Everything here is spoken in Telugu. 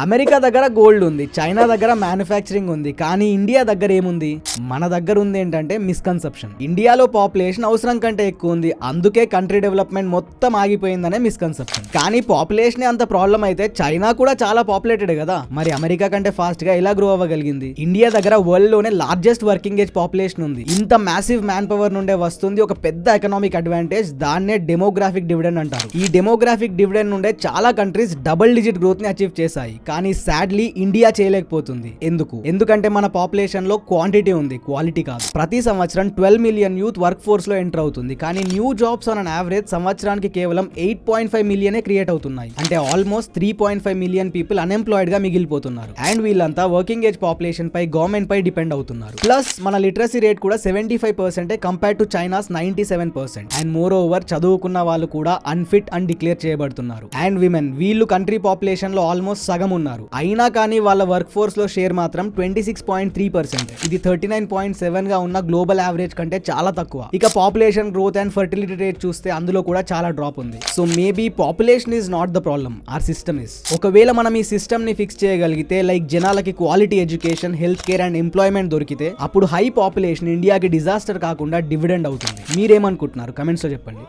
అమెరికా దగ్గర గోల్డ్ ఉంది, చైనా దగ్గర మ్యానుఫ్యాక్చరింగ్ ఉంది, కానీ ఇండియా దగ్గర ఏముంది? మన దగ్గర ఉంది ఏంటంటే మిస్కన్సెప్షన్. ఇండియాలో పాపులేషన్ అవసరం కంటే ఎక్కువ ఉంది, అందుకే కంట్రీ డెవలప్మెంట్ మొత్తం ఆగిపోయిందనే మిస్కన్సెప్షన్. కానీ పాపులేషన్ అంత ప్రాబ్లం అయితే చైనా కూడా చాలా పాపులేటెడ్ కదా, మరి అమెరికా కంటే ఫాస్ట్ గా ఎలా గ్రో అవ్వగలిగింది? ఇండియా దగ్గర వరల్డ్ లోనే లార్జెస్ట్ వర్కింగ్ ఏజ్ పాపులేషన్ ఉంది. ఇంత మ్యాసివ్ మ్యాన్ పవర్ నుండే వస్తుంది ఒక పెద్ద ఎకనామిక్ అడ్వాంటేజ్, దాన్నే డెమోగ్రాఫిక్ డివిడెండ్ అంటారు. ఈ డెమోగ్రాఫిక్ డివిడెండ్ నుండే చాలా కంట్రీస్ డబుల్ డిజిట్ గ్రోత్ ని అచీవ్ చేశాయి, కానీ సాడ్లీ ఇండియా చేయలేకపోతుంది. ఎందుకంటే మన పాపులేషన్ లో క్వాంటిటీ ఉంది, క్వాలిటీ కాదు. ప్రతి సంవత్సరం 12 మిలియన్ యూత్ వర్క్ ఫోర్స్ లో ఎంటర్ అవుతుంది, కానీ న్యూ జాబ్స్ ఆన్ యావరేజ్ సంవత్సరానికి కేవలం 8.5 మిలియనే క్రియేట్ అవుతున్నాయి. అంటే ఆల్మోస్ట్ 3.5 మిలియన్ పీపుల్ అన్ఎంప్లాయిడ్ గా మిగిలిపోతున్నారు. అండ్ వీళ్ళంతా వర్కింగ్ ఏజ్ పాపులేషన్ పై, గవర్నమెంట్ పై డిపెండ్ అవుతున్నారు. ప్లస్ మన లిటరసీ రేట్ కూడా 75% compare to China's 97%. And more over చదువుకున్న వాళ్ళు కూడా అన్ఫిట్ అని డిక్లేర్ చేయబడుతున్నారు. అండ్ విమెన్, వీళ్ళు కంట్రీ పాపులేషన్ లో ఆల్మోస్ట్ సగం ఉన్నారు. అయినా కానీ వాళ్ళ వర్క్ ఫోర్స్ లో షేర్ మాత్రం 26.3%. ఇది 39.7 గా ఉన్న గ్లోబల్ యావరేజ్ కంటే చాలా తక్కువ. ఇక population growth and fertility rate చూస్తే అందులో కూడా చాలా డ్రాప్ ఉంది. So maybe population is not the problem, or system is. ఒకవేళ మనం ఈ సిస్టమ్ ని ఫిక్స్ చేయగలిగితే, లైక్ జనాలకి quality education, health care and employment దొరికితే, అప్పుడు హై పాపులేషన్ ఇండియాకి డిజాస్టర్ కాకుండా డివిడెండ్ అవుతుంది. మీరేమనుకుంటున్నారు? కమెంట్స్ లో చెప్పండి.